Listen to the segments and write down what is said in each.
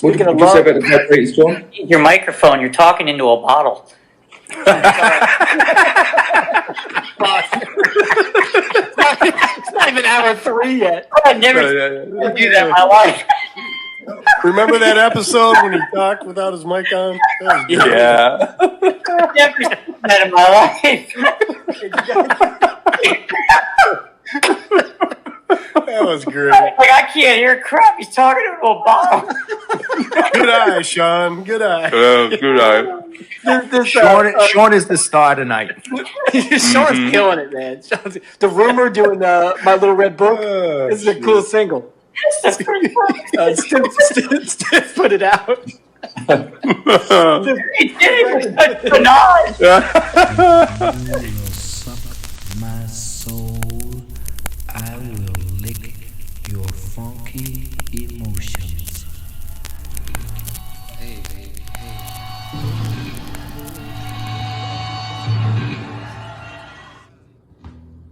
What Speaking did of you say love, about the vibrating storm? Your microphone, you're talking into a bottle. it's not even hour 3 yet. I've never seen him do that in my life. Remember that episode when he talked without his mic on? That was good. Yeah. I've never seen that in my life. That was great. Like, I can't hear crap. He's talking into a bottle. Good eye, Sean. Good eye. Good eye. Shaun is the star tonight. Sean's killing it, man. The Rumor doing My Little Red Book. This is a cool single. That's pretty funny. Stiff put it out. He did it with such panache. Suck my soul. I will lick your funky emotions. Hey, hey, hey.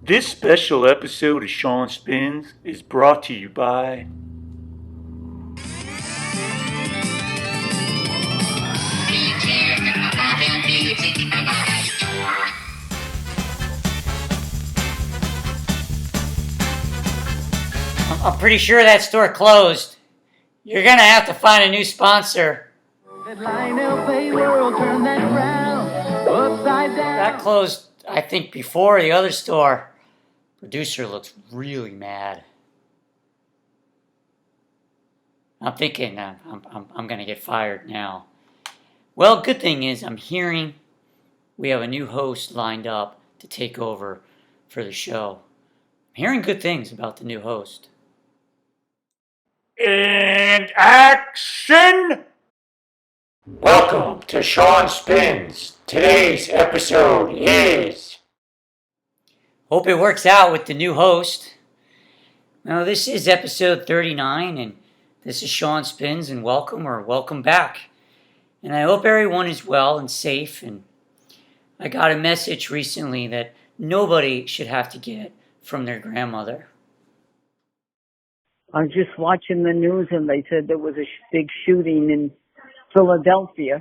This special episode of Shaun Spins is brought to you by I'm pretty sure that store closed. You're gonna have to find a new sponsor. That closed, I think, before the other store. Producer looks really mad. I'm thinking I'm gonna get fired now. Well, good thing is I'm hearing we have a new host lined up to take over for the show. I'm hearing good things about the new host. And action! Welcome to Shaun Spins. Today's episode is... Hope it works out with the new host. Now, this is episode 39, and this is Shaun Spins, and welcome back. And I hope everyone is well and safe, and I got a message recently that nobody should have to get from their grandmother. I was just watching the news and they said there was a big shooting in Philadelphia.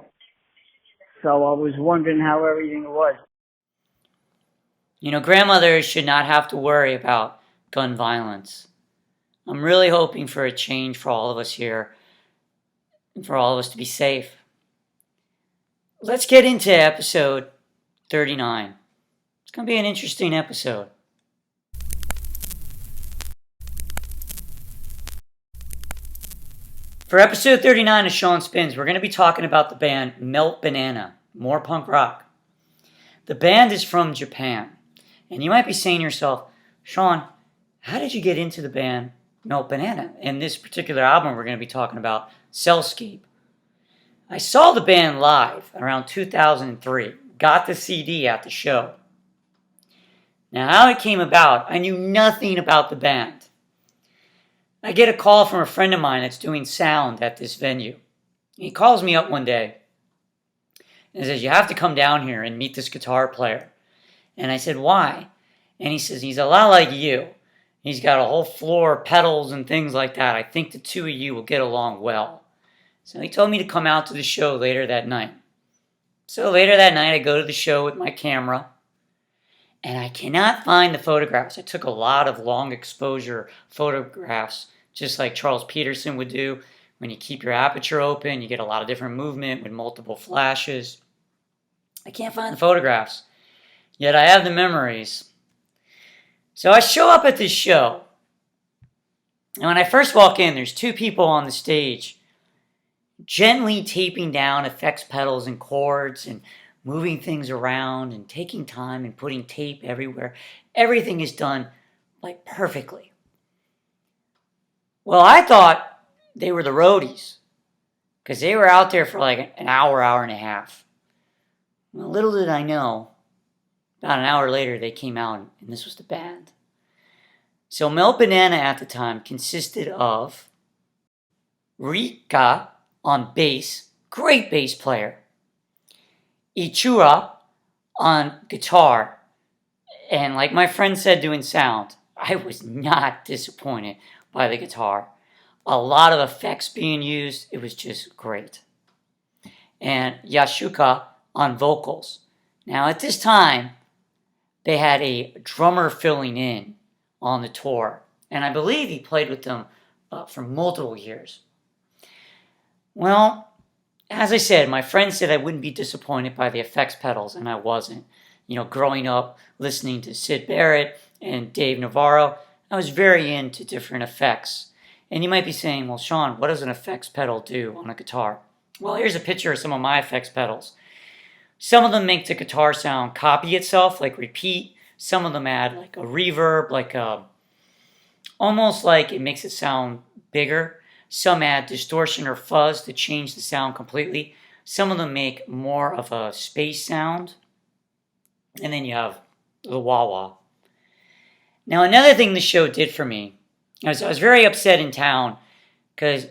So I was wondering how everything was. You know, grandmothers should not have to worry about gun violence. I'm really hoping for a change for all of us here and for all of us to be safe. Let's get into episode 39. It's going to be an interesting episode. For episode 39 of Shaun Spins, we're going to be talking about the band Melt-Banana, more punk rock. The band is from Japan, and you might be saying to yourself, Shaun, how did you get into the band Melt-Banana? In this particular album, we're going to be talking about Cell-Scape. I saw the band live around 2003, got the CD at the show. Now, how it came about, I knew nothing about the band. I get a call from a friend of mine that's doing sound at this venue. He calls me up one day and says, you have to come down here and meet this guitar player. And I said, why? And he says, he's a lot like you. He's got a whole floor of pedals and things like that. I think the two of you will get along well. So he told me to come out to the show later that night. So later that night, I go to the show with my camera, and I cannot find the photographs. I took a lot of long exposure photographs, just like Charles Peterson would do. When you keep your aperture open, you get a lot of different movement with multiple flashes. I can't find the photographs, yet I have the memories. So I show up at this show, and when I first walk in, there's two people on the stage gently taping down effects pedals and chords and moving things around and taking time and putting tape everywhere. Everything is done like perfectly. Well, I thought they were the roadies because they were out there for like an hour and a half. Well, little did I know, about an hour later they came out and this was the band. So Melt-Banana at the time consisted of Rika on bass, great bass player, Ichura on guitar, and like my friend said doing sound, I was not disappointed by the guitar. a lot of effects being used. It was just great. And Yashuka on vocals. Now at this time, they had a drummer filling in on the tour, and I believe he played with them for multiple years. Well, as I said, my friend said I wouldn't be disappointed by the effects pedals, and I wasn't. Growing up listening to Syd Barrett and Dave Navarro, I was very into different effects. And you might be saying, well, Shaun, what does an effects pedal do on a guitar? Well, here's a picture of some of my effects pedals. Some of them make the guitar sound copy itself, like repeat. Some of them add like a reverb, almost like it makes it sound bigger. Some add distortion or fuzz to change the sound completely. Some of them make more of a space sound. And then you have the wah-wah. Now, another thing the show did for me, I was very upset in town because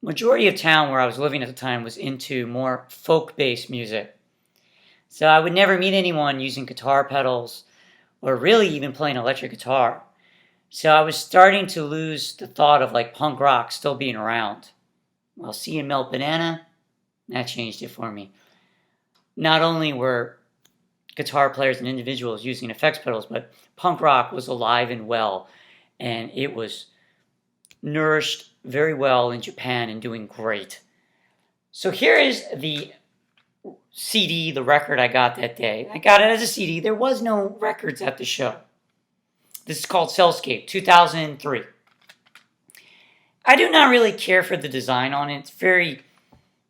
majority of town where I was living at the time was into more folk-based music. So I would never meet anyone using guitar pedals or really even playing electric guitar. So I was starting to lose the thought of punk rock still being around. Well, seeing Melt-Banana, that changed it for me. Not only were guitar players and individuals using effects pedals, but punk rock was alive and well, and it was nourished very well in Japan and doing great. So here is the CD, the record I got that day. I got it as a CD. There was no records at the show. This is called Cell-Scape, 2003. I do not really care for the design on it. It's very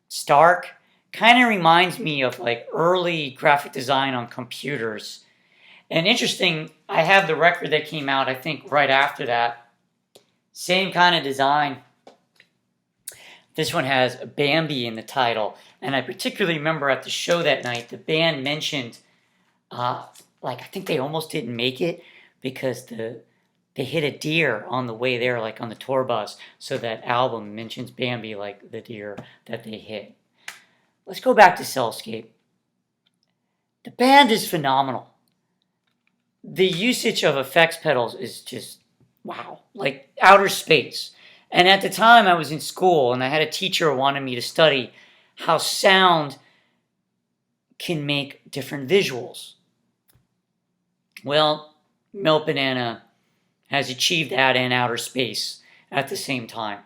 stark. Kind of reminds me of early graphic design on computers. And interesting, I have the record that came out, I think, right after that. Same kind of design. This one has Bambi in the title. And I particularly remember at the show that night, the band mentioned, I think they almost didn't make it because they hit a deer on the way there, on the tour bus. So that album mentions Bambi like the deer that they hit. Let's go back to Cellscape. The band is phenomenal. The usage of effects pedals is just, wow, like outer space. And at the time I was in school and I had a teacher who wanted me to study how sound can make different visuals. Well, Melt-Banana has achieved that in outer space at the same time.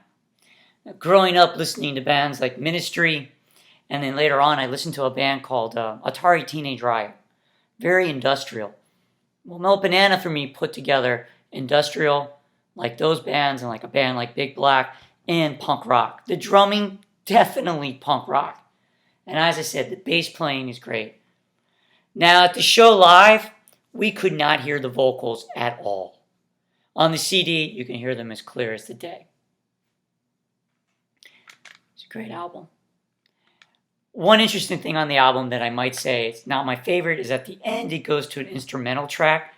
Growing up listening to bands like Ministry, and then later on I listened to a band called Atari Teenage Riot. Very industrial. Well, Melt-Banana for me put together industrial, like those bands, and like a band like Big Black, and punk rock. The drumming, definitely punk rock. And as I said, the bass playing is great. Now at the show live, we could not hear the vocals at all. On the CD, you can hear them as clear as the day. It's a great album. One interesting thing on the album that I might say it's not my favorite is at the end it goes to an instrumental track.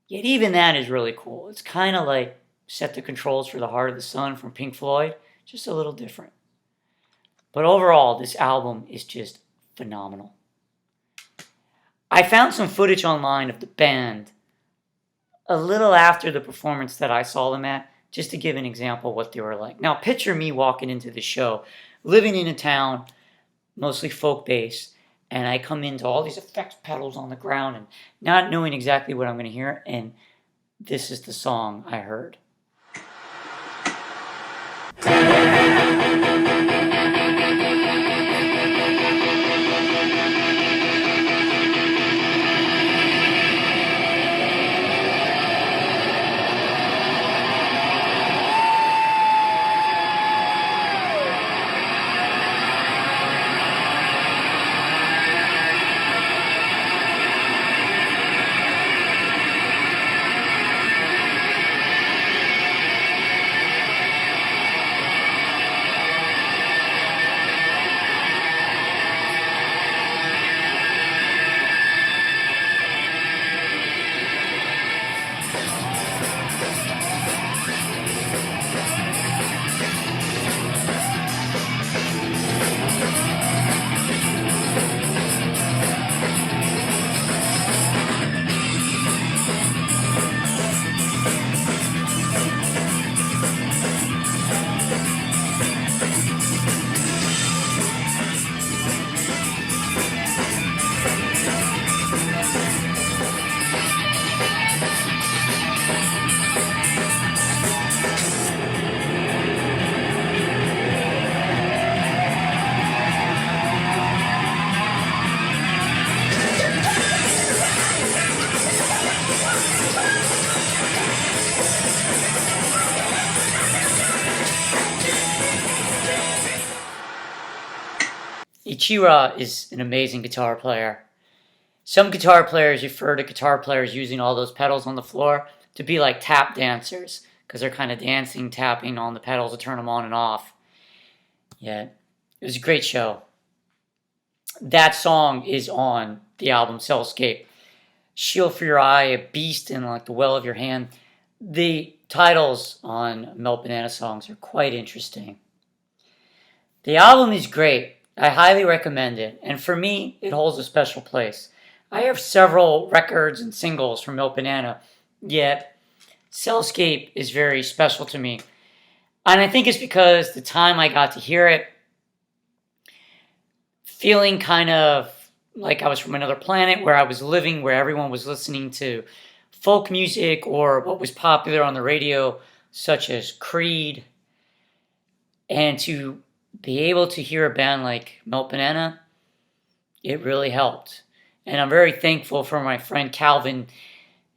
Yet even that is really cool. It's kind of like Set the Controls for the Heart of the Sun from Pink Floyd, just a little different. But overall, this album is just phenomenal. I found some footage online of the band a little after the performance that I saw them at, just to give an example of what they were like. Now, picture me walking into the show, living in a town, mostly folk-based, and I come into all these effects pedals on the ground and not knowing exactly what I'm going to hear, and this is the song I heard. Ichira is an amazing guitar player. Some guitar players refer to guitar players using all those pedals on the floor to be like tap dancers, because they're kind of dancing, tapping on the pedals to turn them on and off. Yeah, it was a great show. That song is on the album Cellscape. Shield for Your Eye, A Beast, and like The Well of Your Hand. The titles on Melt-Banana songs are quite interesting. The album is great. I highly recommend it. And for me, it holds a special place. I have several records and singles from Melt-Banana, yet Cellscape is very special to me. And I think it's because the time I got to hear it, feeling kind of like I was from another planet where I was living, where everyone was listening to folk music or what was popular on the radio, such as Creed. And to be able to hear a band like Melt-Banana, it really helped. And I'm very thankful for my friend Calvin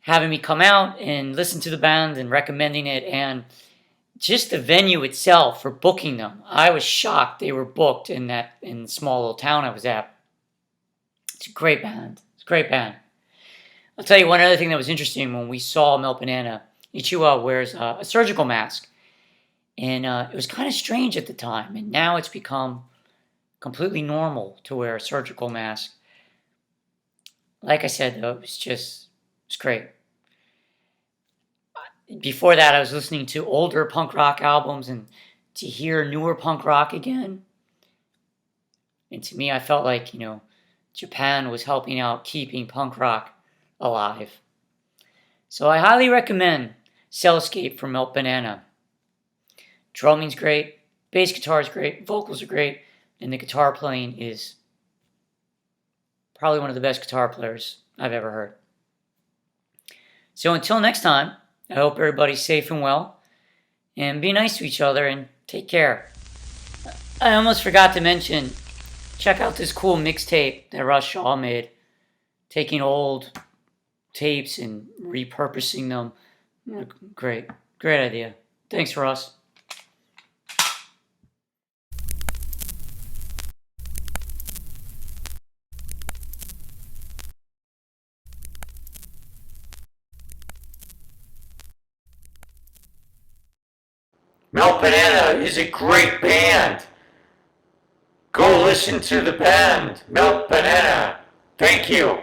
having me come out and listen to the band and recommending it, and just the venue itself for booking them. I was shocked they were booked in the small little town I was at. It's a great band. It's a great band. I'll tell you one other thing that was interesting when we saw Melt-Banana. Ichua wears a surgical mask, and it was kind of strange at the time, and now it's become completely normal to wear a surgical mask. Like I said, though, it's great. Before that, I was listening to older punk rock albums, and to hear newer punk rock again. And to me, I felt like, Japan was helping out keeping punk rock alive. So I highly recommend Cellscape from Melt-Banana. Drumming's great, bass guitar is great, vocals are great, and the guitar playing is probably one of the best guitar players I've ever heard. So until next time, I hope everybody's safe and well, and be nice to each other and take care. I almost forgot to mention, check out this cool mixtape that Russ Shaw made, taking old tapes and repurposing them. Great idea. Thanks, Russ. Melt-Banana is a great band. Go listen to the band, Melt-Banana. Thank you.